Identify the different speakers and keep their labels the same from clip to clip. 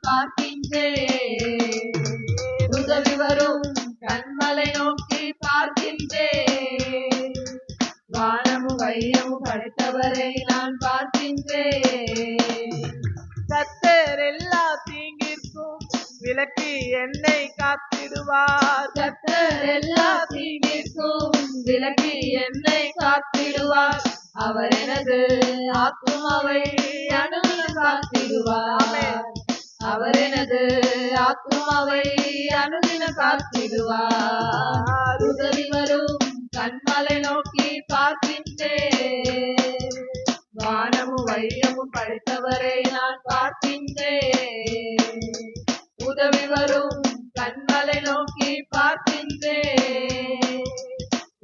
Speaker 1: பார்க்கின்றேன். உதவி வரும் கண்மலை நோக்கி பார்க்கின்றேன். வானமும் வையமும் படைத்தவரை நான் பார்க்கின்றேன்.
Speaker 2: கர்த்தர் எல்லா தீங்கிற்கும் விலக்கி என்னை காத்திடுவார்.
Speaker 1: கர்த்தர் எல்லா தீங்கிற்கும் விலக்கி என்னை காத்திடுவார். அவர் எனது ஆத்துமாவை அனுதினம் காத்திடுவார். அவர் எனது ஆத்துமாவை அனுதினம் காத்திடுவார். உதவி வரும் கண்மலை நோக்கி பார்க்கின்றேன். வானமும் வையமும் படைத்தவரை நான் பார்க்கின்றேன். உதவி வரும் கண்மலை நோக்கி பார்க்கின்றேன்.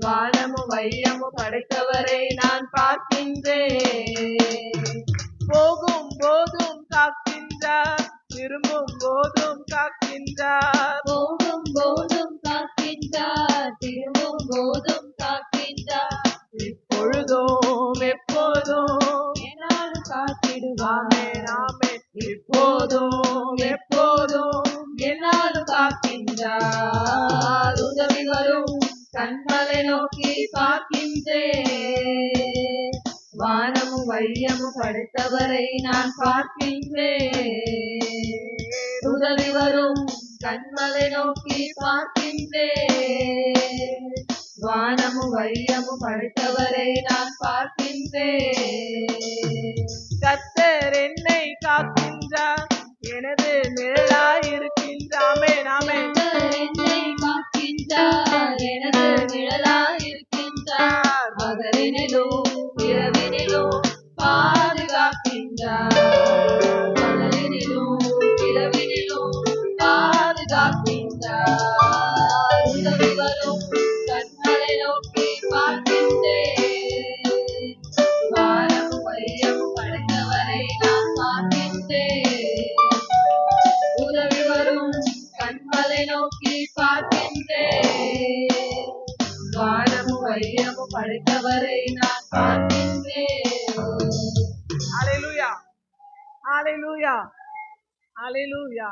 Speaker 1: வானமும் வையமும் படைத்தவரை நான் பார்க்கின்றேன்.
Speaker 2: போகும் போதும் காக்கின்றார், திரும்பும் போதும் காக்கின்றார்.
Speaker 1: போகும் போதும் காக்கின்றார், திரும்பும் போதும் காக்கின்றார்.
Speaker 2: இப்பொழுதும் எப்போதும்
Speaker 1: என்னாலும் காத்திடுவார்.
Speaker 2: ஆமென்.
Speaker 1: இப்போதும் எப்போதும் என்னாலும் காக்கின்றார். உதவி வரும் கண்மலை நோக்கி பார்க்கின்றேன். வானமும் வையமும் படைத்தவரை நான் பார்க்கின்றேன். உதவி வரும் கண்மலை நோக்கி பார்க்கின்றேன். வானமும் வையமும் படைத்தவரை நான் பார்க்கின்றேன்.
Speaker 2: கர்த்தர் என்னை காக்கின்றார், எனது நிழலாயிருக்கின்றார். ஆமென்.
Speaker 1: என்னை காக்கின்றார், எனது நிழலாயிருக்கின்றார். பகலினிலும் இரவினிலும் பாதுகாக்கின்றார். பகலினிலும் இரவினிலும் பாதுகாக்கின்றார். உதவி வரும் கண்மலை நோக்கி பார்க்கின்றேன். வானமும் வையமும் படைத்தவரை நான் பார்க்கின்றேன். உதவி வரும் கண்மலை நோக்கி பார்க்கின்றேன். வானமும் வையமும் படைத்தவரை நான் பார்க்கின்றேன்.
Speaker 2: ஹல்லேலூயா, ஹல்லேலூயா, ஹல்லேலூயா.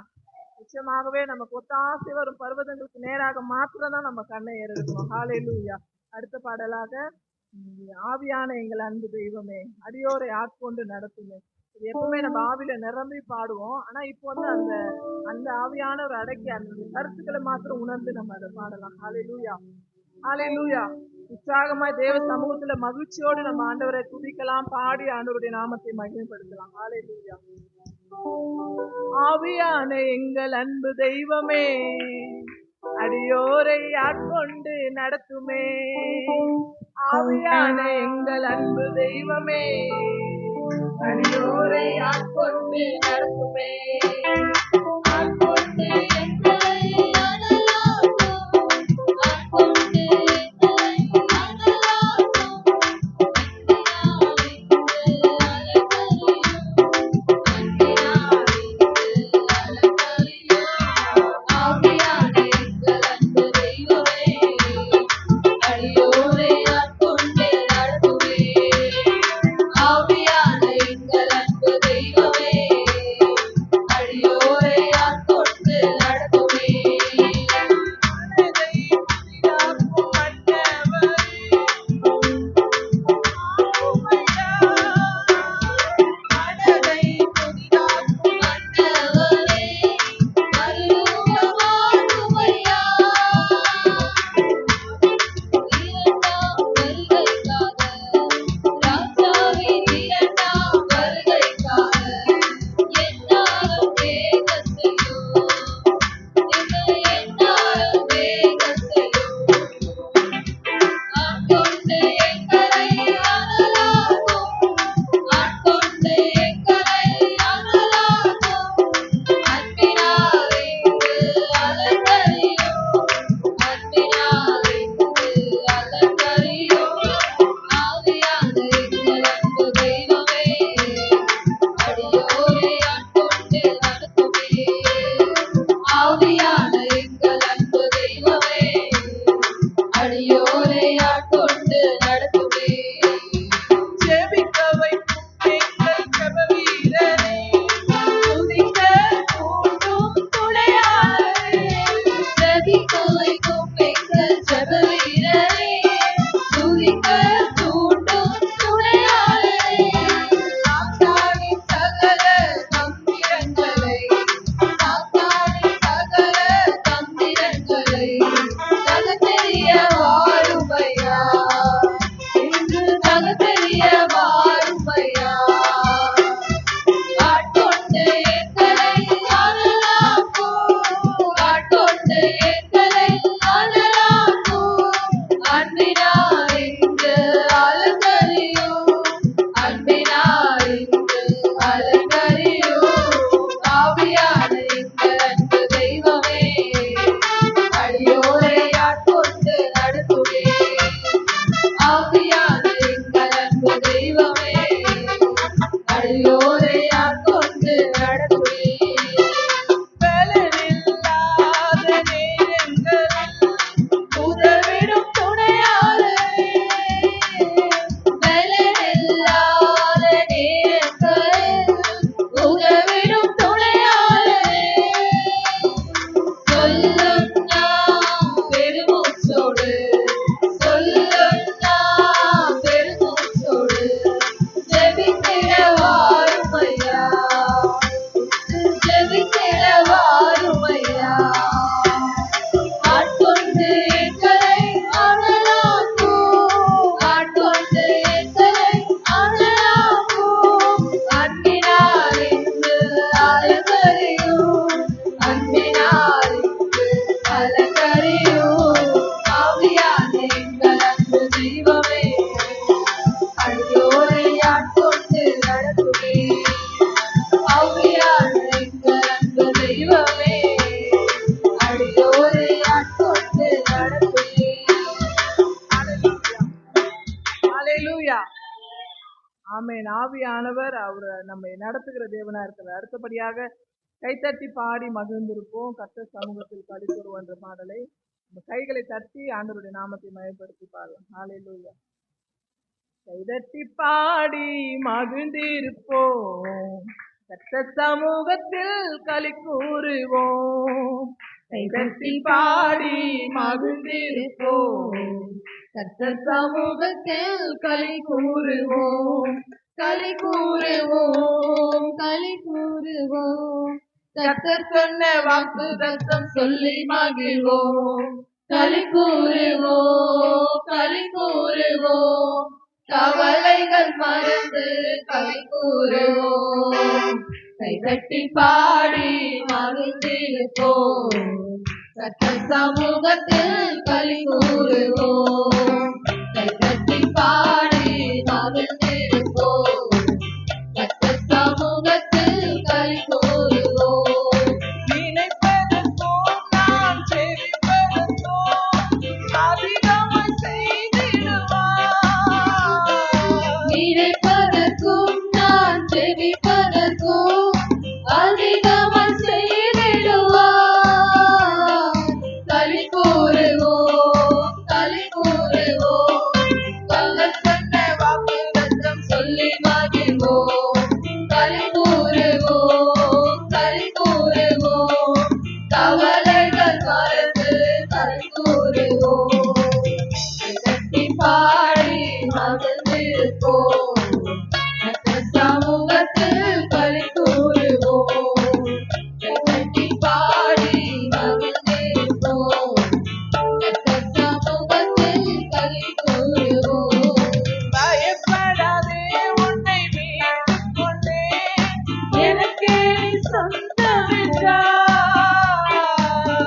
Speaker 2: நிச்சயமாகவே நமக்கு ஒத்தாசை வரும் பர்வதங்களுக்கு நேராக மாத்திரம்தான் நம்ம கண்ணை ஏறெடுக்கணும். ஹல்லேலூயா. அடுத்த பாடலாக ஆவியான எங்கள் அன்பு தெய்வமே, அடியோரை ஆட்கொண்டு நடத்துமே. இது எப்பவுமே நம்ம ஆவியில நிரம்பி பாடுவோம். ஆனா இப்போ வந்து அந்த அந்த ஆவியான ஒரு அடக்கி அந்த கருத்துக்களை மாத்திரம் உணர்ந்து நம்ம அதை பாடலாம். ஹல்லேலூயா, ஹல்லேலூயா. உற்சாகமாய் தேவ சமூகத்துல மகிழ்ச்சியோடு நம்ம ஆண்டவரை துதிக்கலாம், பாடி ஆண்டவருடைய நாமத்தை மகிமைப்படுத்தலாம். ஹல்லேலூயா. ஆவியான எங்கள் அன்பு தெய்வமே, அடியோரை ஆட்கொண்டு நடத்துமே. ஆவியான எங்கள் அன்பு தெய்வமே,
Speaker 1: அடியோரை ஆட்கொண்டு நடத்துமே. ஆட்கொண்டு எங்களை அனலாக்கும், ஆட்கொண்டு எங்களை அனலாக்கும். அன்பினால் எங்கள் அலங்கரியும். ஆவியான எங்கள் அன்பு தெய்வமே, அடியோரை ஆட்கொண்டு நடத்துமே. ஆவியான எங்கள் அன்பு தெய்வமே, தெய்வமே அடியோரை ஆட்கொண்டு நடத்துவே.
Speaker 2: ஹalleluya. ஆமென். ஆவியானவர் அவர் நம்மை நடத்துகிற தேவனா இருக்கிறார். அடுத்தபடியாக கைத்தட்டி பாடி மகிழ்ந்திருப்போம். கர்த்தர் சமூகத்தில் களி கூறுவோம் என்ற பாடலை நம்ம கைகளை தட்டி ஆண்டவருடைய நாமத்தை மயப்படுத்தி பாடுவோம். ஹalleluya. கைதட்டி பாடி மகிழ்ந்திருப்போம். கர்த்தர் சமூகத்தில் களி கூறுவோம். கைதட்டி பாடி மகிழ்ந்திருப்போம்.
Speaker 1: கர்த்தர் சமூகத்தில் களி கூறுவோம், களி கூறுவோம், களி கூறுவோம். கர்த்தர் சொன்ன வாக்குத்தத்தம் சொல்லி மகிழ்வோம், களி கூறுவோம், களி கூறுவோம். கவலைகள் மறந்து களி கூறுவோம். கைதட்டி பாடி மகிழ்ந்திருப்போம். கர்த்தர் சமூகத்தில் களி கூறுவோம். கைதட்டி பாடி மகிழ்ந்திருப்போம். கர்த்தர் சமூகத்தில் களி கூறுவோம்.
Speaker 2: நினைப்பதற்கும் நான் செவிப்பதற்கும் அதிகமாய் செய்திடுவார்.
Speaker 1: நினைப்பதற்கும் நான் செவிப்பதற்கும் அதிகமாய் செய்திடுவார். களி கூறுவோம், களி கூறுவோம். கர்த்தர் சொன்ன வாக்குத்தத்தம் சொல்லி மகிழ்வோம். களி கூறுவோம், களி கூறுவோம். கவலைகள் மறந்து களி கூறுவோம். கைதட்டி பாடி மகிழ்ந்திருப்போம். கர்த்தர் சமூகத்தில் களி கூறுவோம். கைதட்டி பாடி மகிழ்ந்திருப்போம். கர்த்தர் சமூகத்தில் களி கூறுவோம்.
Speaker 2: பயப்படாதே, உன்னை மீட்டுக் கொண்டேன். எனக்கே நீ சொந்தமென்றார்.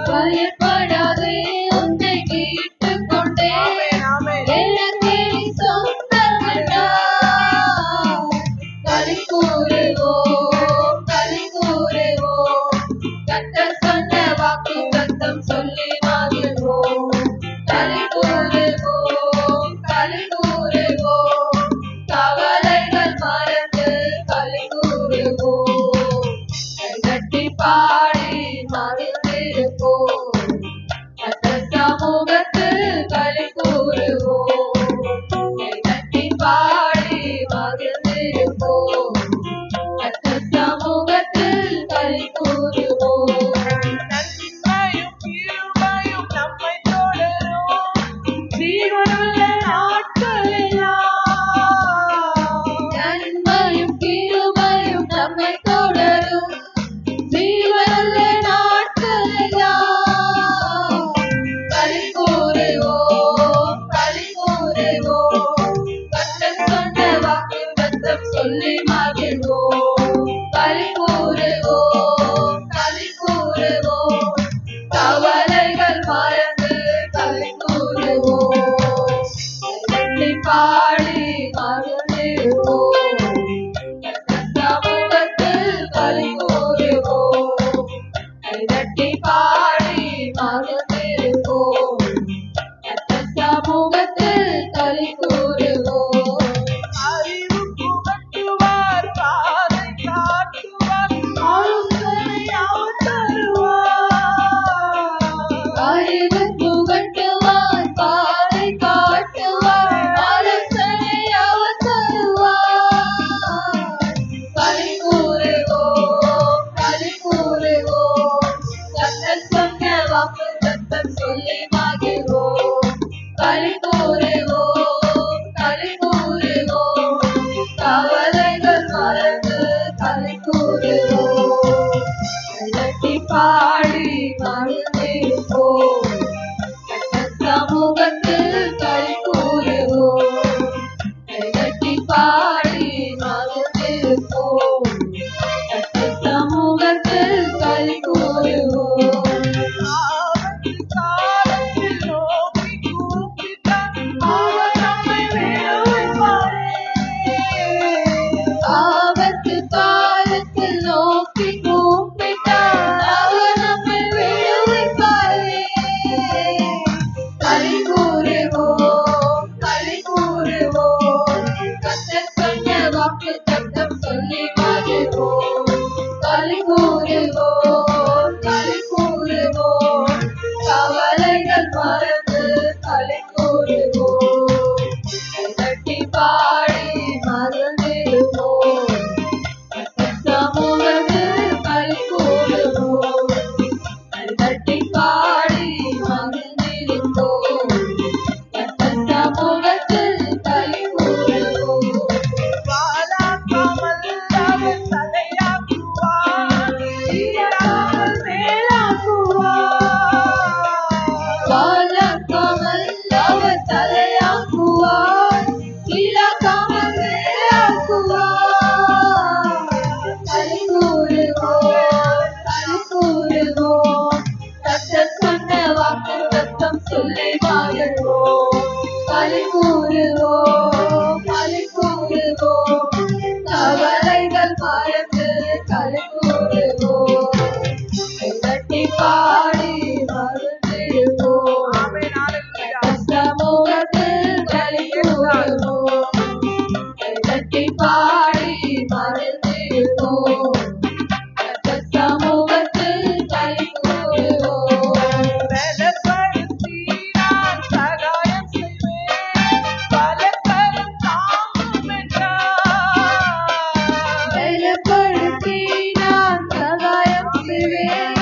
Speaker 1: பயப்படாதே, உன்னை மீட்டுக் கொண்டேன்.
Speaker 2: ஆமென், ஆமென்.
Speaker 1: எனக்கே நீ சொந்தமென்றார். களி கூறுவோம், களி கூறுவோம். கர்த்தர் சொன்ன வாக்குத்தத்தம் சொல்லி மகிழ்வோம். களி கூறுவோம், களி கூறுவோம். கவலைகள் மறந்து களி கூறுவோம். கைதட்டி பாடி மகிழ்ந்திருப்போம். கர்த்தர் சமூகத்தில் களி கூறுவோம். கைதட்டி பாடி மகிழ்ந்திருப்போம். கர்த்தர் சமூகத்தில் களி கூறுவோம்.
Speaker 2: நன்மையும் கிருபையும் நம்மை தொடரும் ஜீவனுள்ள நாட்களெல்லாம்.
Speaker 1: நன்மையும் கிருபையும் நம்மை தொடரும் ஜீவனுள்ள நாட்களெல்லாம். களி கூறுவோம், களி கூறுவோம். கர்த்தர் சொன்ன வாக்குத்தத்தம் சொல்லி மகிழ்வோம். களி கூறுவோம், களி கூறுவோம். கவலைகள் மறந்து களி கூறுவோம். கைதட்டி பாடி மகிழ்ந்திருப்போம். கர்த்தர் சமூகத்தில் களி கூறுவோம். கைதட்டி பாடி மகிழ்ந்திருப்போம். கர்த்தர் சமூகத்தில் களி கூறுவோம்.
Speaker 2: அறிவு புகட்டுவார், பாதை காட்டுவார், ஆலோசனை அவர் தருவார்.
Speaker 1: அறிவு புகட்டுவார், பாதை காட்டுவார், ஆலோசனை அவர் தருவார். களி கூறுவோம், களி கூறுவோம். கர்த்தர் சொன்ன வாக்குத்தத்தம் சொல்லி மகிழ்வோம். களி கூறுவோம், களி கூறுவோம். கவலைகள் மறந்து களி கூறுவோம். கைதட்டி பாடி மகிழ்ந்திருப்போம். கர்த்தர் சமூகத்தில் களி கூறுவோம். கைதட்டி பாடி மகிழ்ந்திருப்போம். கர்த்தர் சமூகத்தில் களி கூறுவோம்.
Speaker 2: ஆபத்து காலத்தில் நோக்கி கூப்பிட்டார், அவர் நம்மை விடுவிப்பாரே.
Speaker 1: ஆபத்து காலத்தில் நோக்கி கூப்பிட்டார், கூறுவோம், களி கூறுவோம், கவலைகள் மறந்து களி கூறுவோம், தட்டி பாடி மகிழ்ந்திடுவோம், சமூகத்தில் களி கூறுவோம், தட்டி பாடி மகிழ்ந்திடுவோம், சமூகத்தில் களி கூறுவோம்.
Speaker 2: வாழாக்காமல் அவர் தலையாக்குவார், ஈராமல் மேலாக்குவார்.
Speaker 1: வாழாக்காமல் அவர் தலையாக்குவார், இழக்காமல் மேலாக்குவார். களி கூறுவோம், களி கூறுவோம், கர்த்தர் சொன்ன வாக்குத்தத்தம் சொல்லி மகிழ்வோம். களி கூறுவோம், களி கூறுவோம், கவலைகள் மறந்து களி கூறுவோம், தட்டி பாடி மகிழ்ந்திடுவோம்.
Speaker 2: ஆமென். ஹalleluya.
Speaker 1: சமூகத்தில் களி கூறுவோம், தட்டி பாடி மகிழ்ந்திடுவோம், சமூகத்தில் களி கூறுவோம்.
Speaker 2: பலப்படுத்தி நான் சகாயம் செய்வேன், பலக்கரம் தாங்கும் என்றார்.
Speaker 1: பலப்படுத்தி நான் சகாயம் செய்வேன்,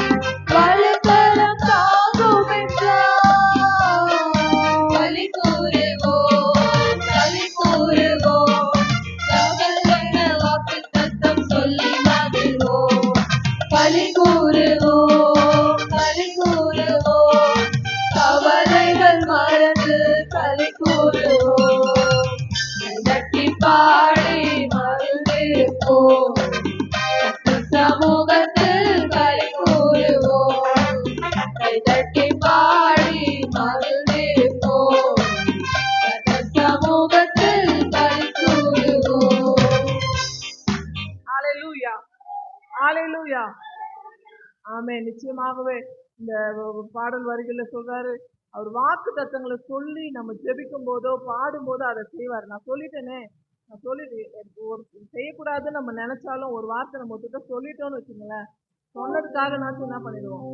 Speaker 1: வலுக்கரம் தாங்கும் என்றார். களி கூறுவோம், களி கூறுவோம், சகலன வாக்குத்தத்தம் சொல்லி மகிழ்வோம். களி கூறுவோம், களி கூறுவோம், கவலைகள் மறந்து களி கூறுவோம், தட்டி பாடி மகிழ்ந்திருப்போம், சமூகத்தில் களி கூறுவோம், தட்டி பாடி மகிழ்ந்திருப்போம், சமூகத்தில் களி கூறுவோம்.
Speaker 2: ஹalleluya. ஹalleluya. ஆமென். நிச்சயமாகவே இந்த பாடல் வரிகள்ல சொல்றாரு, அவர் வாக்கு தத்தங்களை சொல்லி நம்ம ஜெபிக்கும் போதோ பாடும் போதோ அதை செய்வார். நான் சொல்லிட்டேனே, நான் சொல்லிட்டு ஒரு செய்யக்கூடாதுன்னு நம்ம நினைச்சாலும் ஒரு வார்த்தை நம்ம கிட்ட சொல்லிட்டோம்னு வச்சுங்களேன், சொன்னதுக்காக நான் என்ன பண்ணிடுவோம்,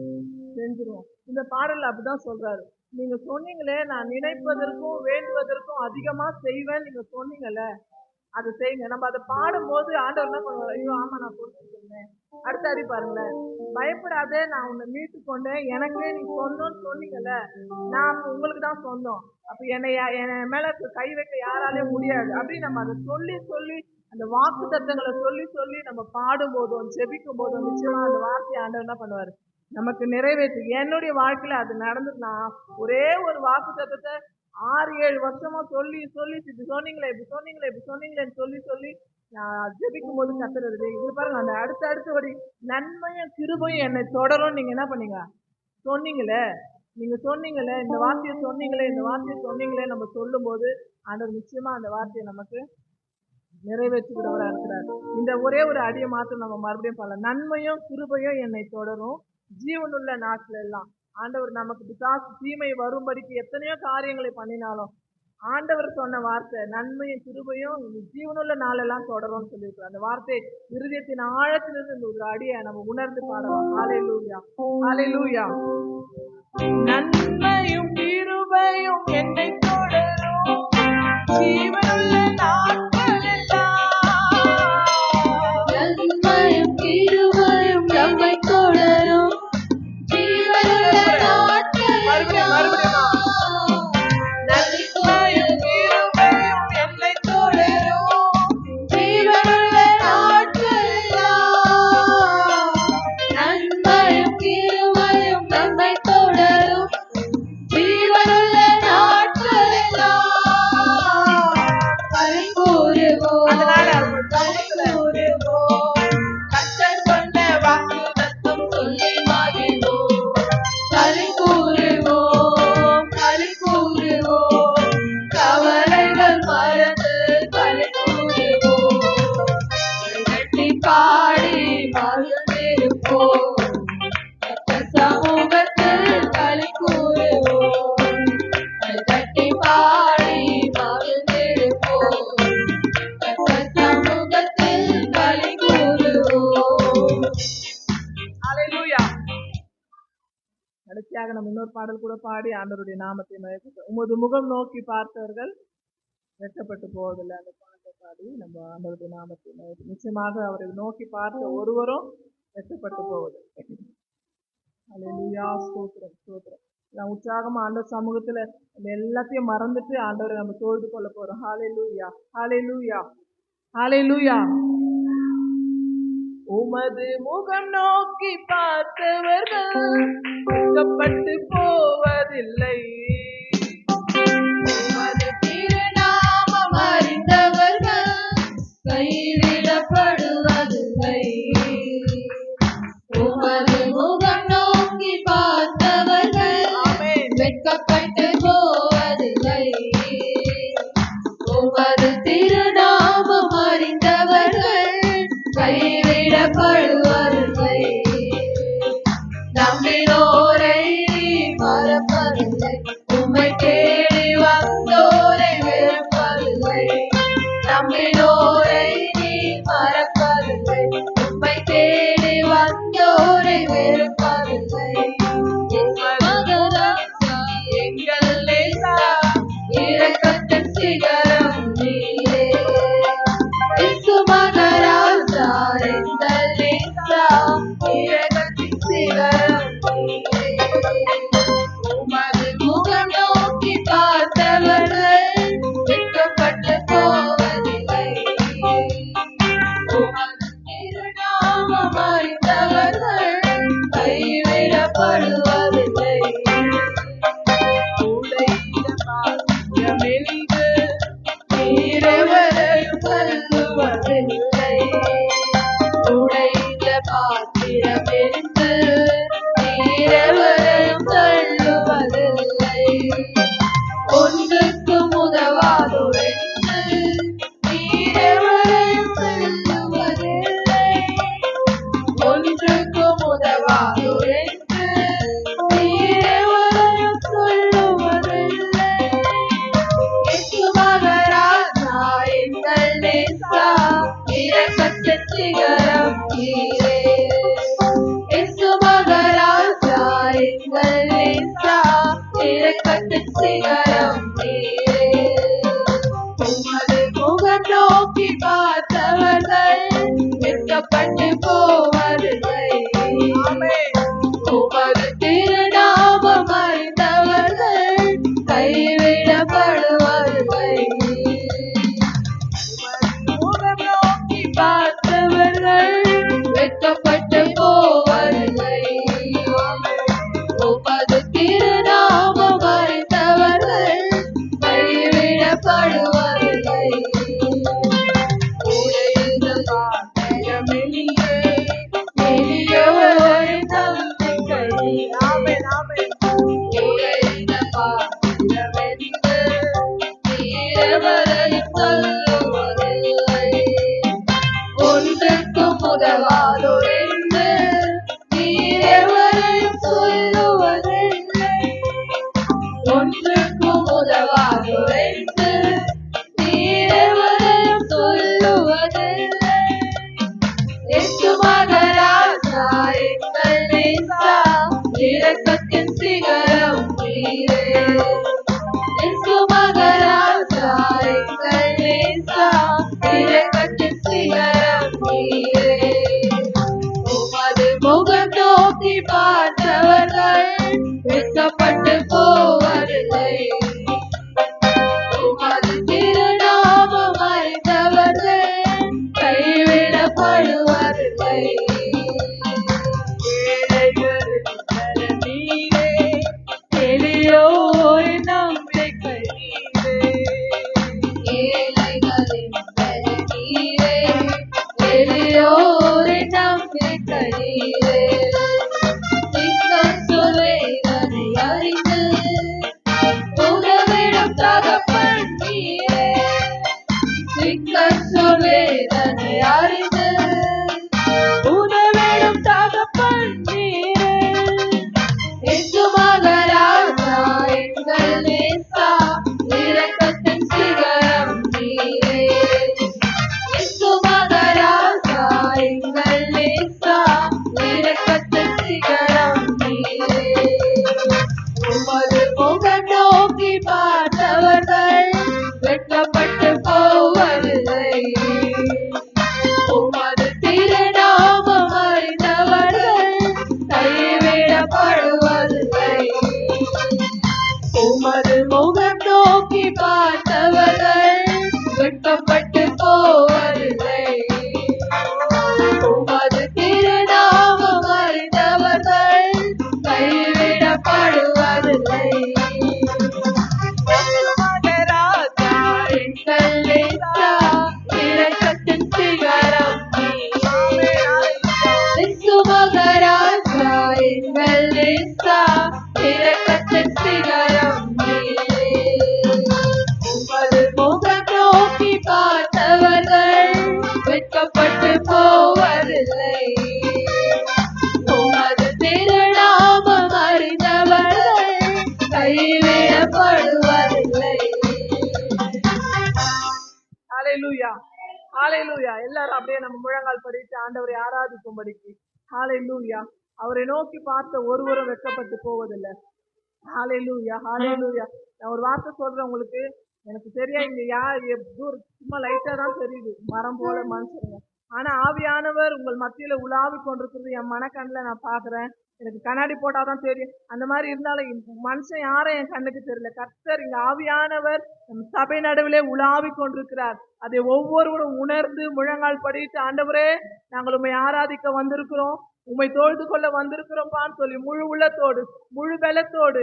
Speaker 2: செஞ்சிருவோம். இந்த பாடல்ல அப்படிதான் சொல்றாரு. நீங்க சொன்னீங்களே, நான் நினைப்பதற்கும் வேண்டுவதற்கும் அதிகமா செய்வேன், நீங்க சொன்னீங்கல்ல, அதை செய்யுங்க. நம்ம அதை பாடும்போது ஆண்டவர் என்ன பண்ணுவார், ஐயோ ஆமா நான் பொறுத்துக்கிறேன். அடுத்த அடி பாருங்களேன், பயப்படாதே நான் உன்னை மீட்டு கொண்டேன், எனக்கே நீ சொந்தம்னு சொன்னீங்கல்ல, நான் உங்களுக்கு தான் சொந்தம், அப்ப என் மேல கை வைக்க யாராலையும் முடியாது அப்படின்னு நம்ம அதை சொல்லி சொல்லி அந்த வாக்கு தத்தங்களை சொல்லி சொல்லி நம்ம பாடும் போதும் ஜெபிக்கும் போதும் நிச்சயமா அந்த வார்த்தையை ஆண்டவர் என்ன பண்ணுவாரு, நமக்கு நிறைவேற்று. என்னுடைய வாழ்க்கையில அது நடந்துட்டு நான் ஒரே ஒரு வாக்கு தத்தத்தை 6-7 வருஷமா சொல்லி சொல்லி இப்படி சொன்னீங்களே இப்படி சொன்னீங்களே இப்படி சொன்னீங்களேன்னு சொல்லி சொல்லி நான் ஜெபிக்கும் போது கத்துறது இது பாருங்க. அந்த அடுத்த ஒரு நன்மையும் கிருபையும் என்னை தொடரும். நீங்க என்ன பண்ணீங்க, சொன்னீங்களே, நீங்க சொன்னீங்களே, இந்த வார்த்தையை சொன்னீங்களே, இந்த வார்த்தையை சொன்னீங்களே நம்ம சொல்லும் போது ஆண்டவர் நிச்சயமா அந்த வார்த்தையை நமக்கு நிறைவேற்றி விடவரா இருக்கிறார். இந்த ஒரே ஒரு அடியை மாத்திரம் நம்ம மறுபடியும் பண்ணலாம். நன்மையும் கிருபையும் என்னை தொடரும் ஜீவனுள்ள நாட்கள் எல்லாம். ஆண்டவர் நமக்கு பிசாசு தீமை வரும்படிக்கு எத்தனையோ காரியங்களை பண்ணினாலும் ஆண்டவர் சொன்ன வார்த்தை நன்மையும் கிருபையும் ஜீவனுள்ள நாளெல்லாம் தொடரும்னு சொல்லியிருக்கிறார். அந்த வார்த்தை இருதயத்தின் ஆழத்திலிருந்து இந்த ஒரு அடியை நம்ம உணர்ந்து பாடலாம். ஹalleluya, ஹalleluya. நன்மையும் கிருபையும் என்னை தொடரும் ஜீவனுள்ள நாட்கள் எல்லாம்.
Speaker 1: நன்மையும் கிருபையும் நம்மை தொடரும் ஜீவனுள்ள நாட்கள் எல்லாம்.
Speaker 2: நன்மையும் கிருபையும் என்னை தொடரும்
Speaker 1: ஜீவனுள்ள நாட்கள் எல்லாம். நன்மையும் கிருபையும் நம்மை தொடரும் ஜீவனுள்ள நாட்கள் எல்லாம்.
Speaker 2: கடைசியாக நம்ம இன்னொரு பாடல் கூட பாடி ஆண்டவருடைய நாமத்தை மகிழ்ச்சிப்போம். உமது முகம் நோக்கி பார்த்தவர்கள் வெட்கப்பட்டு போவதில்லை. அந்த பாட்டை பாடி நம்ம ஆண்டவருடைய நாமத்தை மகிழ்ச்சி. நிச்சயமாக அவரை நோக்கி பார்த்த ஒருவரும் வெட்கப்பட்டு போவதில்லை. அல்லேலூயா, ஸ்தோத்திரம் ஸ்தோத்திரம். நான் உற்சாகமா ஆண்டவர் சமூகத்துல எல்லாத்தையும் மறந்துட்டு ஆண்டவரை நம்ம தொழுது கொள்ள போறோம். ஹalleluya, ஹalleluya, ஹalleluya. உமது முகம் நோக்கி பார்த்தவர்கள் வெட்கப்பட்டு போவதில்லை.
Speaker 1: உமது திருநாமம் அறிந்தவர்கள் கைவிடப்படுவதில்லை. உமது முகம் நோக்கி பார்த்தவர்கள் வெட்கப்பட்டு போவதில்லை. உமது திருநாமம் அறிந்தவர்கள் கைவிடப்படுவதில்லை. நம்பினோரை மறப்பதில்லை. உம்மை தேடி வந்தோரை வெறுப்பதில்லை. நம்பினோரை மறப்பதில்லை. உம்மை தேடி வந்தோரை வெறுப்பதில்லை. எங்கள் நேசா இரக்கத்தின் சிகரம் நீரே. இயேசு மகராஜா எங்கள் நேசா இரக்கத்தின் சிகரம் நீரே. உமது முகம் நோக்கி பார்த்தவர்கள் வெட்கப்பட்டு போவதில்லை. உமது திருநாமம் அறிந்தவர்கள் கைவிடப்படுவதில்லை.
Speaker 2: உடைந்த பாத்திரமென்று
Speaker 1: நீரெவரையும் தள்ளுவதில்லை. உடைந்த பாத்திரமென்று நீரெவரையும் தள்ளுவதில்லை. ஒன்றுக்கும் உதவாதோரென்று நீரெவரையும் தள்ளுவதில்லை. ஒன்றுக்கும் உதவாதோரென்று நீரெவரையும் சொல்லுவதில்லை. இயேசு மகராஜா எங்கள் நேசா இரக்கத்தின் சிகரம் நீரே. இயேசு மகராஜா எங்கள் நேசா இரக்கத்தின் சிகரம் நீரே. உமது முகம் நோக்கி பார்த்தவர்கள் வெட்கப்பட்டு போவதில்லை. உமது திருநாமம் அறிந்தவர்கள் கைவிடப்படுவதில்லை. முகம் நோக்கி பார்த்தவர்கள் வெட்கப்பட்டு போவதில்லை. உமது திருநாமம் அறிந்தவர்கள் கைவிடப்படுவதில்லை. உடைந்த பாத்திரமென்று எளியோரை நம்பிக்கை. உடைந்த பாத்திரமென்று நீரெவரையும் தள்ளுவதில்லை. ஒன்றுக்கும் உதவாதோரென்று நீரெவரையும் சொல்லுவதில்லை. ஒன்றுக்கும் உதவாதோரென்று நீரெவரையும் சொல்லுவதில்லை. இயேசு மகராஜா எங்கள் நேசா இரக்கத்தின் சிகரம் நீரே. இயேசு மகராஜா எங்கள் நேசா இரக்கத்தின் சிகரம் நீரே. உமது முகம் நோக்கி பார்த்தவர்கள் வெட்கப்பட்டு போவதில்லை. உமது திருநாமம் அறிந்தவர்கள் கைவிடப்படுவதில்லை. ஏழைகளின் பலன் நீரே. எளியோரின் நம்பிக்கை நீரே. ஏழைகளின் பலன் நீரே. எளியோரின் நம்பிக்கை நீரே. ஏசா இரக்கத்தின் சிகரம் நீரே. உமது முகம் நோக்கி பார்த்தவர்கள் வெட்கப்பட்டு போவதில்லை. உமது திருநாமம் அறிந்தவர்கள் கைவிடப்படுவதில்லை.
Speaker 2: ஹalleluya ஹalleluya. எல்லாரும் அப்படியே நம்ம முழங்கால் படிட்டு ஆண்டவரை ஆராதிக்கும்படிக்கு. ஹalleluya. அவரை நோக்கி பார்த்த ஒருவரும் வெட்கப்பட்டு போவதில்லை. ஹalleluya ஹalleluya. நான் ஒரு வார்த்தை சொல்றேன் உங்களுக்கு. எனக்கு தெரியா இங்க யார் சும்மா லைட்டா தான் தெரியுது மரம் போல மனுஷங்க. ஆனா ஆவியானவர் உங்கள் மத்தியில உலாவி கொண்டிருக்கிறது என் மனக்கண்ணில் நான் பாக்குறேன். எனக்கு கண்ணாடி போட்டாதான் தெரியும். அந்த மாதிரி இருந்தாலும் மனுஷன் யாரும் என் கண்ணுக்கு தெரியல. கர்த்தர் இங்க ஆவியானவர் நம் சபை நடுவிலே உலாவி கொண்டிருக்கிறார். அதை ஒவ்வொருவரும் உணர்ந்து முழங்கால் படிட்டு ஆண்டவரே நாங்கள் உண்மை ஆராதிக்க வந்திருக்கிறோம், உம்மை தொழுது கொள்ள வந்திருக்கிறோம்பான்னு சொல்லி முழு உள்ளத்தோடு முழு பலத்தோடு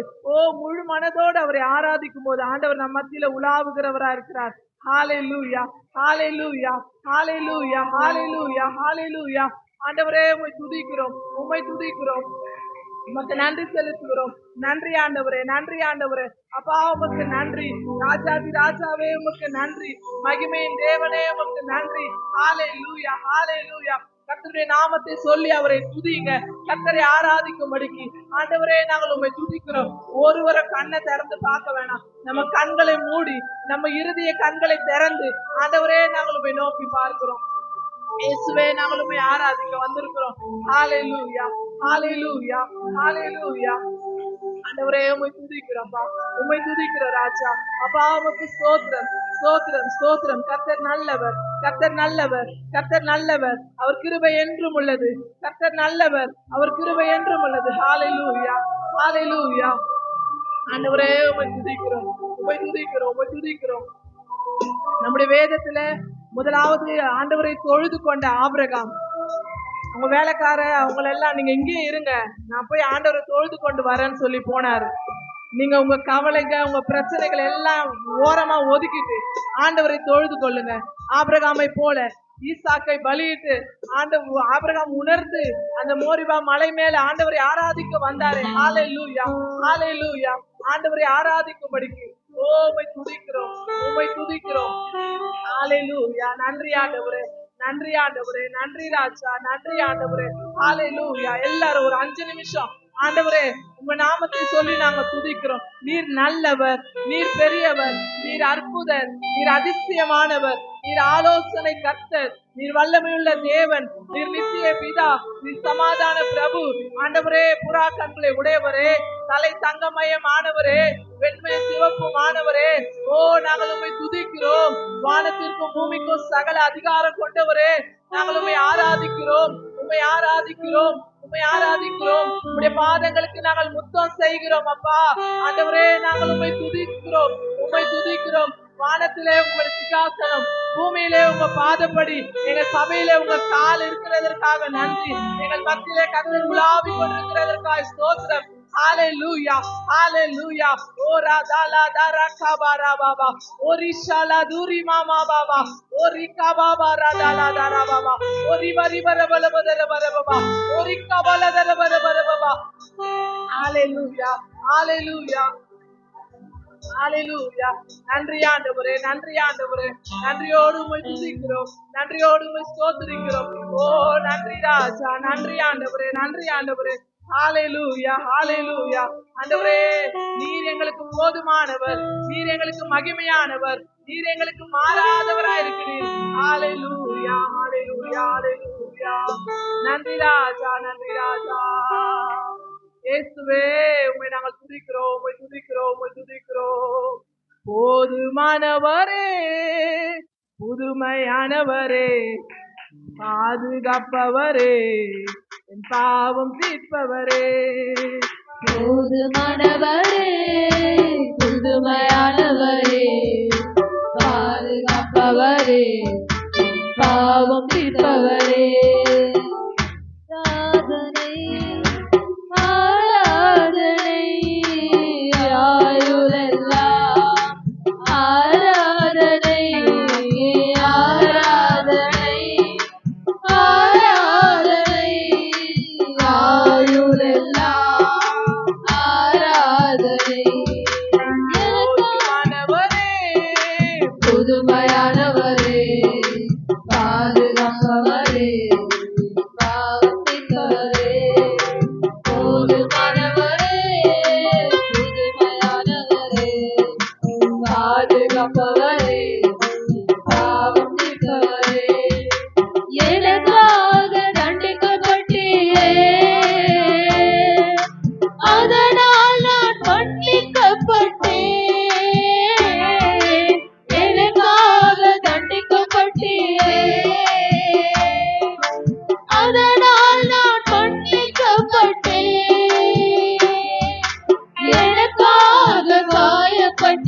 Speaker 2: முழு மனதோடு அவரை ஆராதிக்கும் போது ஆண்டவர் நம் மத்தியில உலாவுகிறவரா இருக்கிறார். ஹalleluya ஹalleluya ஹalleluya ஹalleluya ஹalleluya. ஆண்டவரே உம்மை துதிக்கிறோம், உம்மை துதிக்கிறோம், உமக்கு நன்றி செலுத்துகிறோம். நன்றி ஆண்டவரே, நன்றி ஆண்டவரே. அப்பா உமக்கு நன்றி. ராஜாதி ராஜாவே உமக்கு நன்றி. மகிமையின் தேவனே உமக்கு நன்றி. ஹalleluya ஹalleluya. கர்த்தருடைய நாமத்தை சொல்லி அவரை துதிங்க. கர்த்தரை ஆராதிக்கும்படிக்கு ஆண்டவரே நாங்கள் உம்மை துதிக்கிறோம். ஒருவரை கண்ணை திறந்து பார்க்க வேணாம். நம்ம கண்களை மூடி நம்ம இருதய கண்களை திறந்து ஆண்டவரே நாங்கள் உம்மை நோக்கி பார்க்கிறோம். இயேசுவே நாங்கள் உம்மை ஆராதிக்க வந்திருக்கிறோம். ஹalleluya ஹalleluya ஹalleluya. ஆண்டவரே உம்மை துதிக்கிறோம்ப்பா, உம்மை துதிக்கிற ராஜா. அப்பா உமக்கு ஸ்தோத்திரம் ஸ்தோத்திரம் ஸ்தோத்திரம். கர்த்தர் நல்லவர், கர்த்தர் நல்லவர், கர்த்தர் நல்லவர், அவர் கிருபை என்றும் உள்ளது. கர்த்தர் நல்லவர், அவர் கிருபை என்றும் உள்ளது. ஹalleluya ஹalleluya. ஆண்டவரே உம்மை துதிக்கிறோம், உம்மை துதிக்கிறோம், உம்மை துதிக்கிறோம். நம்முடைய வேதத்துல முதலாவது ஆண்டவரை தொழுது கொண்ட ஆபிரகாம், அவங்க வேலைக்கார அவங்களெல்லாம் நீங்க இங்கேயே இருங்க, நான் போய் ஆண்டவரை தொழுது கொண்டு வரேன்னு சொல்லி போனாரு. நீங்க உங்க கவலைங்க உங்க பிரச்சனைகள் எல்லாம் ஓரமா ஒதுக்கிட்டு ஆண்டவரை தொழுது கொள்ளுங்க. ஆபிரகாமை போல ஈசாக்கை பலியிட்டு ஆபிரகாம் உணர்ந்து அந்த மோரிபா மலை மேல ஆண்டவரை ஆராதிக்க வந்தாரு. ஹalleluya ஹalleluya. ஆண்டவரை ஆராதிக்கும்படிக்கு உம்மை துதிக்கிறோம், உம்மை துதிக்கிறோம். ஹalleluya. நன்றி ஆண்டவரே, நன்றி ஆண்டவரே, நன்றி ராஜா, நன்றி ஆண்டவரே. ஹalleluya. எல்லாரும் ஒரு 5 நிமிஷம் ஆண்டவரே உங்க நாமத்தை சொல்லி நாங்க துதிக்கிறோம். நீர் நல்லவர், நீர் பெரியவர், நீர் அற்புதர், நீர் அதிசயமானவர், நீர் ஆலோசனை கர்த்தர், நீர் வல்லமையுள்ள தேவன், நீர் நித்திய பிதா, நீர் சமாதான பிரபு. ஆண்டவரே புறா கண்களை உடையவரே, தலை தங்கமயம் ஆனவரே, வெண்மை சிவப்பு மாணவரே, நாங்கள் உம்மை துதிக்கிறோம். வானத்திற்கும் பூமிக்கும் சகல அதிகாரம் கொண்டவரே, நாங்கள் உம்மை ஆராதிக்கிறோம், உம்மை ஆராதிக்கிறோம், உம்மை ஆராதிக்கிறோம். உம்முடைய பாதங்களுக்கு நாங்கள் முத்தம் செய்கிறோம் அப்பா. ஆண்டவரே நாங்கள் உம்மை துதிக்கிறோம், உம்மை துதிக்கிறோம். வானத்திலே உங்கள் சிங்காசனம், பூமியிலே உங்க பாதப்படி, எங்கள் சபையிலே உங்க கால் இருக்கிறதற்காக நன்றி. எங்கள் மத்தியிலே கர்த்தர் உலாவி கொண்டிருக்கிறதற்காக ஸ்தோத்திரம். ஹalleluya ஹalleluya. ஓ ராதாலா தரகா பாரா பாபா, ஓ ரிஷாலா துரி மாமா பாபா, ஓ ரிகா பாபா ராதாலா தரா பாபா, ஓ ரிபரி பரபல பதர பரபா, ஓ ரிகா பல தர பரபர பாபா. ஹalleluya ஹalleluya ஹalleluya. நன்றி ஆண்டவரே, நன்றி ஆண்டவரே. நன்றியோடு உம்மை துதிக்கிறோம், நன்றியோடு உம்மை ஸ்தோத்திரிக்கிறோம். நன்றி ராஜா, நன்றி ஆண்டவரே, நன்றி ஆண்டவரே. ஹalleluya ஹalleluya. ஆண்டவரே நீர் எங்களுக்கு போதுமானவர், நீர் எங்களுக்கு மகிமையானவர், நீர் எங்களுக்கு மாறாதவராய் இருக்கிறீர். ஹalleluya ஹalleluya ஹalleluya. நன்றி ராஜா, நன்றி ராஜா. இயேசுவே உம்மை நாங்கள் துதிக்கிறோம், உம்மை துதிக்கிறோம், உம்மை துதிக்கிறோம். போதுமானவரே, புதுமையானவரே, பாதுகாப்பவரே, என் பாவம் தீர்ப்பவரே.
Speaker 1: போதுமானவரே, புதுமையானவரே, பாதுகாப்பவரே, பாவம் தீர்ப்பவரே. ஆராதனை ஆராதனை ஆயுளெல்லாம் ஆராதனை ஆராதனை ஆராதனை ஆயுளெல்லாம்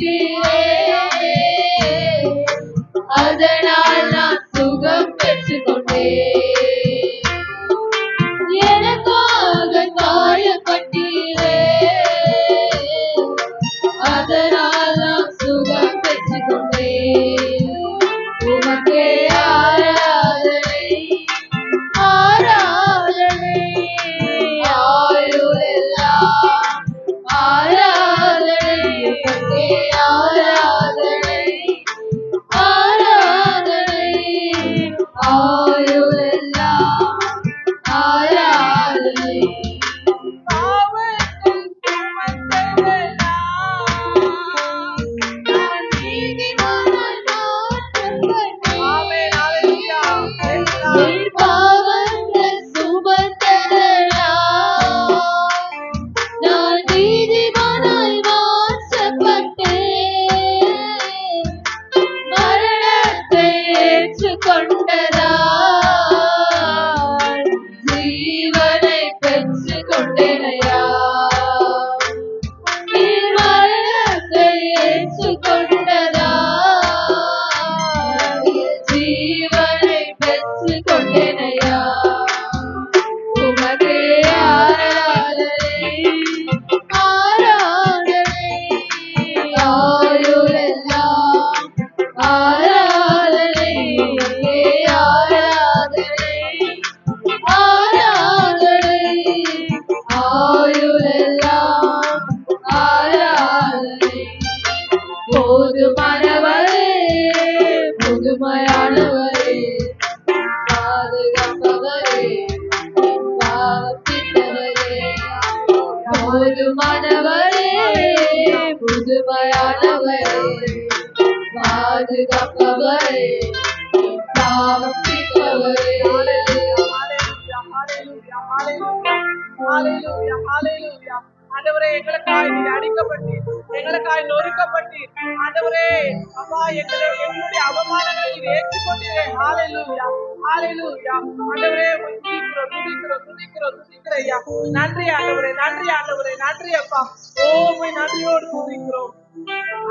Speaker 1: சுகமாக்கினீரே, அதனால் நான் சுகம் பெற்றுக்கொண்டேன். எனக்காக காயப்பட்டீரே, அதனால் நான் சுகம் பெற்றுக்கொண்டேன். உமக்கே ஆராதனை, ஆராதனை, ஆயுளெல்லாம் ஆராதனை. உமக்கே ஆராதனை, ஆராதனை, ஆயுளெல்லாம் ஆராதனை.
Speaker 2: பாவங்கள் சுமந்தவனாய் நான் நீதிமானாய் மாற்றப்பட்டேன். ஆமென். ஹalleluya. Praise God.
Speaker 1: என் பாவங்கள் சுமந்ததனால் நான் நீதிமானாய் மாற்றப்பட்டேன். மரணத்தை ஏற்றுக்கொண்டதால் ஜீவனை பெற்றுக்கொண்டேனையா. நீர் மரணத்தை ஏற்றுக்கொண்டதால் ஜீவனை பெற்றுக்கொண்டேனையா. உமக்கே ஆராதனை, ஆராதனை, ஆயுளெல்லாம் ஆராதனை. உமக்கே ஆராதனை, ஆராதனை, ஆயுளெல்லாம் ஆராதனை. போதுமானவரே, புதுமையானவரே, பாதுகாப்பவரே, பாவித்தவரே. போதுமானவரே, புதுமையானவரே, பாதுகாப்பவரே, பாவித்தவரே.
Speaker 2: Hallelujah, hallelujah. ஆண்டவரே, எங்களுக்காய் நீர் அடிக்கப்பட்டு, எங்களுக்காய் நொறுக்கப்பட்டு, ஆண்டவரே அப்பா எங்களுடைய அவமானங்களை நீர் ஏற்றுக்கொண்டீரே. ஹalleluya, hallelujah. ஆண்டவரே துதிக்கிறோம் ஐயா. நன்றி ஆண்டவரே, நன்றி ஆண்டவரே, நன்றி அப்பா. உம்மை நன்றியோடு துதிக்கிறோம்.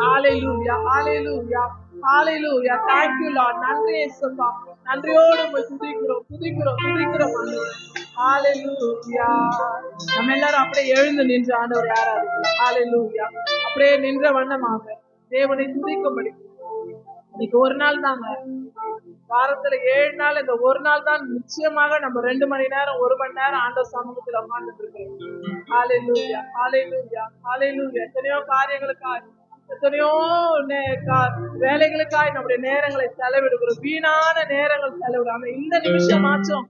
Speaker 2: ஹalleluya, hallelujah, hallelujah. Thank you Lord. நன்றி இயேசுப்பா. நன்றியோடு உம்மை துதிக்கிறோம் ஆண்டவரே. ஹalleluya. நம்ம எல்லாரும் அப்படியே எழுந்து நின்று ஆண்டவரை ஆராதிக்கலாம். ஹalleluya. அப்படியே நின்ற வண்ணமாக தேவனை துதிக்கும்படி. இன்னைக்கு ஒரு நாள் தாங்க, வாரத்துல 7 நாள், இந்த ஒரு நாள் தான் நிச்சயமாக நம்ம 2 மணி நேரம் 1 மணி நேரம் ஆண்டவர் சமூகத்துல உட்கார்ந்துட்டு இருக்கோம். ஹalleluya, hallelujah, hallelujah. எத்தனையோ காரியங்களுக்காக, எத்தனையோ வேலைகளுக்காய் நம்முடைய நேரங்களை செலவிடுகிறோம், வீணான நேரங்கள் செலவிடாம இந்த நிமிஷமாச்சும்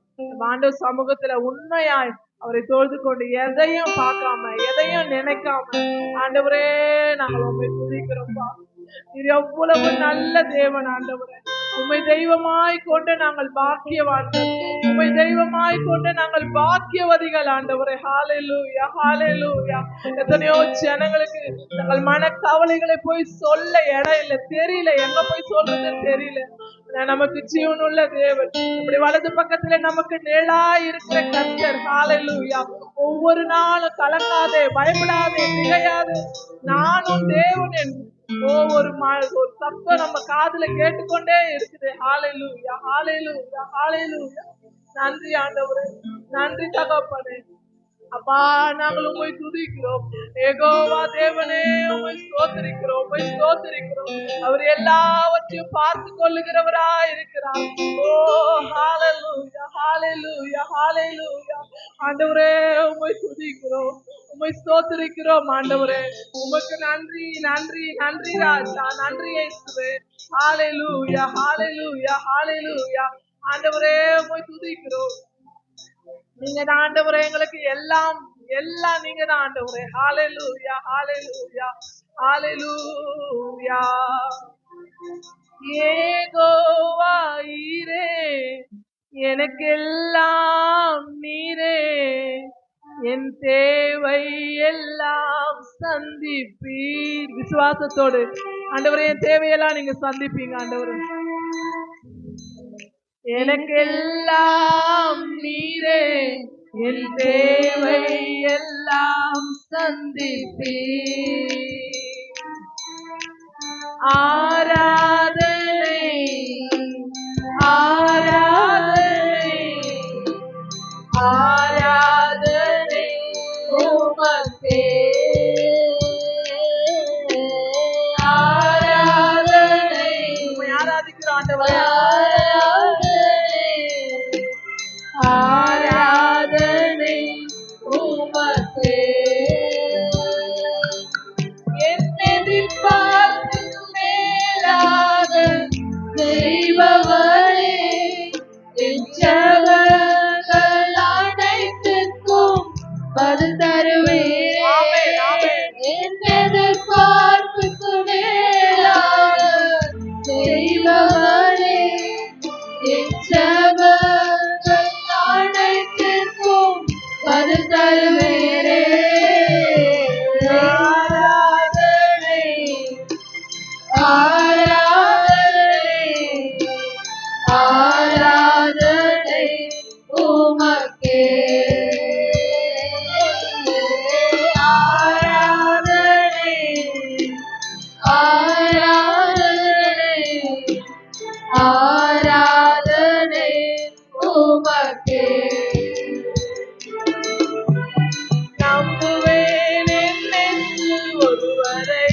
Speaker 2: ஆண்டவர் சமூகத்துல உண்மையாய் அவரை தொழுது கொண்டு எதையும் பார்க்காம எதையும் நினைக்காம ஆண்டவரே நாங்கள் உண்மை துதிக்கிறோம்ப்பா. இது எவ்வளவு நல்ல தேவன் ஆண்டவரே. உம்மை தெய்வமாய் கொண்டு நாங்கள் பாக்கியவான்கள், உம்மை தெய்வமாய் கொண்டு நாங்கள் பாக்கியவதிகள் ஆண்டவரே. ஹalleluya, hallelujah. எத்தனையோ ஜனங்களுக்கு தங்கள் மனக்கவலைகளை போய் சொல்ல இடம் இல்லை, தெரியல எங்க போய் சொல்றதுன்னு தெரியல. நமக்கு ஜீவனுள்ள தேவன் இப்படி வலது பக்கத்துல நமக்கு நிழலா இருக்கிற கர்த்தர். ஹalleluya. ஒவ்வொரு நாளும் கலங்காதே, பயப்படாதே, திகையாதே, நானும் தேவன் என்று ஒரு சத்தம் நம்ம காதுல கேட்டுக்கொண்டே இருக்குது. ஹalleluya, hallelujah, hallelujah. நன்றி ஆண்டவரே, நன்றி தகப்பனே. அப்பா நாங்கள் உம்மை துதிக்கிறோம். யெகோவா தேவனே உம்மை ஸ்தோத்திரிக்கிறோம். அவர் எல்லாவற்றையும் பார்த்து கொள்ளுகிறவராய் இருக்கிறார். ஓ ஹalleluya, hallelujah, hallelujah. ஆண்டவரே உம்மை துதிக்கிறோம், உம்மை ஸ்தோத்திரிக்கிறோம் ஆண்டவரே. உமக்கு நன்றி நன்றி நன்றி ராஜா, நன்றி இயேசுவே. ஹalleluya, hallelujah, hallelujah. ஆண்டவரே உம்மை துதிக்கிறோம். நீங்க தான் ஆண்டவரே, எங்களுக்கு எல்லாம் நீங்க தான் ஆண்டவரே. ஹalleluya, hallelujah, hallelujah. யெகோவா ஈரே, எனக்கெல்லாம் நீரே, என் தேவை எல்லாம் சந்திப்பீர். விசுவாசத்தோடு ஆண்டவரே என் தேவையெல்லாம் நீங்க சந்திப்பீங்க ஆண்டவரே. எனக்கெல்லாம் நீரே, என் தேவை எல்லாம் சந்திப்பீர்.
Speaker 1: உமக்கே என் எதிர்பார்ப்புக்கு மேலாக செய்பவரே என் ஜெபங்கள் அனைத்துக்கும் பதில் தருவீரே என் எதிர்பார்ப்புக்கு மேலாக செய்பவரே என் ஜெபங்கள் அனைத்துக்கும் பதில் தருவீரே ஆராதனை ஆராதனை ஆராதனை உமக்கே ஆராதனை ஆராதனை ஆராதனை உமக்கே நம்புவேன் என்னென்று ஒருவரை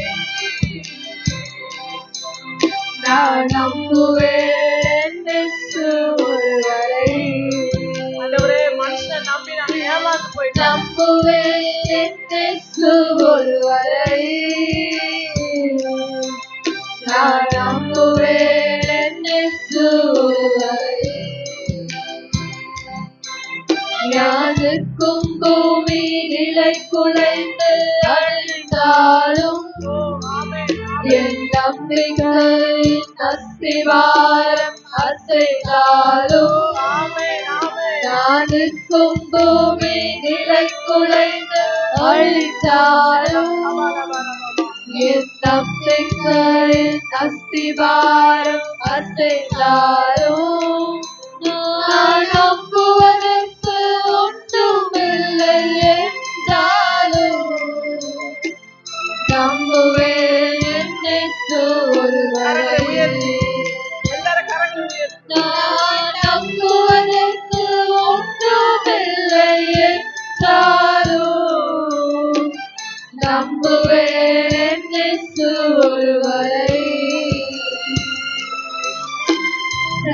Speaker 1: நான் நம்புவேன் என்னென்று ஒருவரை
Speaker 2: ஆண்டவரே மனுஷன் நம்பி நாங்க ஏமாந்து போயிட்டோம்.
Speaker 1: நம்புவேன் என்னென்று ஒருவரை நான் நம்புவேன் என்னென்று ஒருவரை ஞானுக்கும் பூமி நிலை குலைந்து அழிந்தாலும் என் நம்பிக்கையின் அஸ்திவாரம் அசைந்தாலும் ஞானுக்கும் பூமி நிலை குலைந்து அழிந்தாலும் என் நம்பிக்கையின் அஸ்திவாரம் அசைந்தாலும் நான் நம்புவதற்கு ஒன்றுமில்லை என்றாலும் நம்புவேன் என்னென்று ஒருவரை நான் நம்புவதற்கு ஒன்றுமில்லை என்றாலும் நம்புவேன் என்னென்று ஒருவரை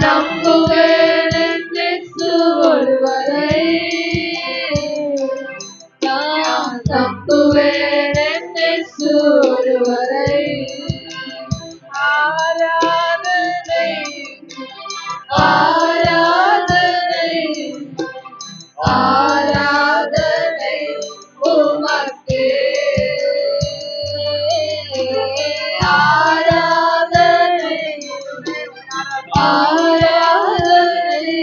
Speaker 1: நம்புவேன் என்னென்று ஒருவரை நான் நம்புவேன் என்னென்று ஒருவரை ஆராதனை ஆராதனை ஆராதனை உமக்கே ஆராதனை ஆராதனை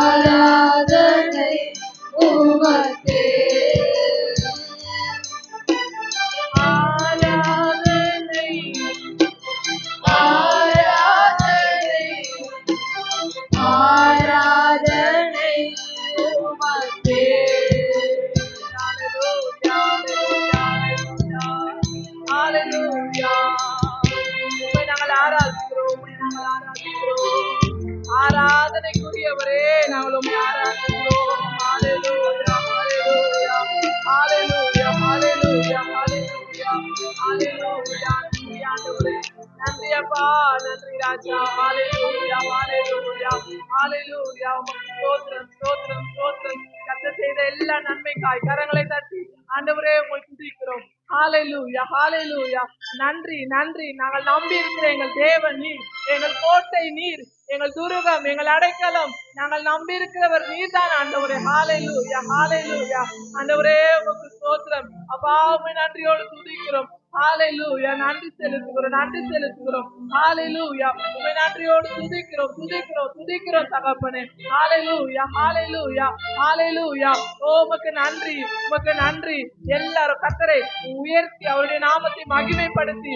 Speaker 1: ஆராதனை உமக்கே ஆராதனை ஆராதனை ஆராதனை உமக்கே
Speaker 2: ஹalleluya உம்மை நாங்கள் ஆராதிக்கிறோம். உம்மை நாங்கள் ஆராதிக்கிறோம். ஆராதனைக்குரியவரே நாங்கள் உம்மை ஆராதிக்கிறோம். ஹalleluya ஹalleluya ஹalleluya ஹalleluya ஹalleluya ஹalleluya நன்றி ஆண்டவரே. நன்றி அப்பா, நன்றி ராஜா. ஹalleluya ஹalleluya ஹalleluya உமக்கு ஸ்தோத்திரம் ஸ்தோத்திரம் ஸ்தோத்திரம். கர்த்தர் செய்த எல்லா நன்மைக்காய் கரங்களை தட்டி ஆண்டவரே உம்மை துதிக்கிறோம். ஹalleluya ஹalleluya நன்றி நன்றி. நாங்கள் நம்பி இருக்கிற எங்கள் தேவன் நீர், எங்கள் கோட்டை நீர், எங்கள் துருகம், எங்கள் அடைக்கலம். நாங்கள் நம்பி இருக்கிறவர் நீர்தான் ஆண்டவரே. ஹalleluya ஹalleluya ஆண்டவரே உமக்கு ஸ்தோத்திரம் அப்பா. உம்மை நன்றியோடு துதிக்கிறோம். ஹalleluya நன்றி செலுத்துகிறோம் நன்றி செலுத்துகிறோம். ஹalleluya உம்மை நன்றியோடு துதிக்கிறோம் துதிக்கிறோம் துதிக்கிறோம் தகப்பனே. ஹalleluya ஹalleluya ஹalleluya உமக்கு நன்றி உமக்கு நன்றி. எல்லாரும் கர்த்தரை உயர்த்தி அவருடைய நாமத்தை மகிமைப்படுத்தி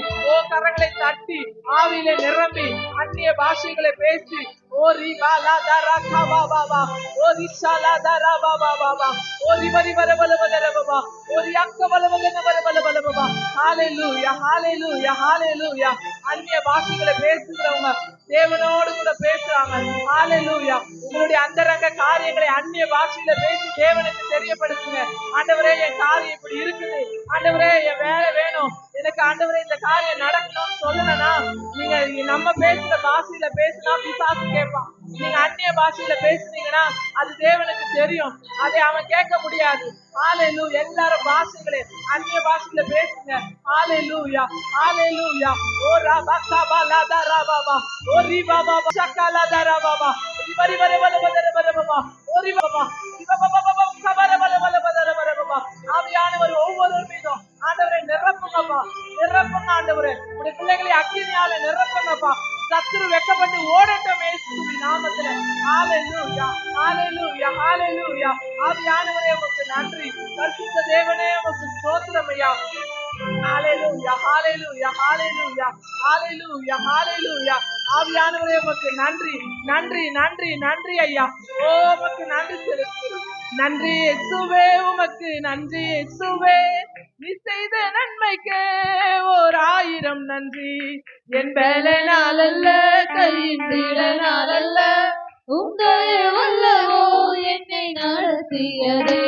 Speaker 2: கரங்களை தட்டி ஆவியிலே நிரம்பி அந்நிய பாஷைகளை பேசி ஓ ரிபாலா தரா கபா பாபா ஓ ரிஷாலா தரா பாபா பாபா ஓ ரிவரி வரவல வதர பாபா ஓ ரியக்க வலவகன வரவல வல பாபா. ஹalleluya ஹalleluya ஹalleluya அந்நிய பாஷைகளை பேசுகிறவங்க தேவனோடு கூட பேசுறாங்க. ஹalleluya உங்களுடைய அந்தரங்க காரியங்களை அந்நிய பாஷையில பேசி தேவனுக்கு தெரியப்படுத்துங்க. ஆண்டவரே என் காரியம் இப்படி இருக்குது, ஆண்டவரே என் வேலை வேணும், எனக்கு ஆண்டவரே இந்த காரியம் நடக்கணும்னு சொல்லணும்னா நீங்க நம்ம பேசுற பாஷையில பேசினா பிசாசு கேட்பான். நீங்க அந்நிய பாஷையில பேசுனீங்கன்னா அது தேவனுக்கு தெரியும், அதை அவன் கேட்க முடியாது. ஹalleluya. எல்லாரும் பாஷைகளே அந்நிய பாஷையில பேசுங்க. ஹalleluya ஹalleluya. ஓ ரபா சபா லதா ரபாபா ஓ ரிபா பாபா சக்கலா தரா பாபா ரிபரி வர வர வர வர பாபா ஓ ரிபா பாபா ரிபா பாபா பாபா சபர வர வர வர வர பாபா. ஆவியானவர் ஒவ்வொரு மீதும் ஆண்டவரை நிரப்புங்கப்பா, நிரப்புங்க ஆண்டவரே. உடைய பிள்ளைகளை அக்கினியால நிரப்புங்கப்பா. சத்துரு வெக்கப்பட்டு ஓடட்டும் இயேசுவின் நாமத்துல. ஹalleluya ஹalleluya ஹalleluya. ஆவியானவரே உமக்கு நன்றி. பரிசுத்த தேவனே உமக்கு ஸ்தோத்திரம் ஐயா. ஹalleluya ஹalleluya ஹalleluya ஹalleluya ஹalleluya. ஆவியானவரே உமக்கு நன்றி நன்றி நன்றி நன்றி ஐயா. ஓ உமக்கு நன்றி செலுத்துகிறோம். நன்றி இயேசுவே, உமக்கு நன்றி இயேசுவே. நீ செய்த நன்மைக்கு 1000 நன்றி.
Speaker 1: என் பலனால் அல்ல, கையின் திறனால் அல்ல, உங்கள் வல்லவோ என்னை நடத்தியதே.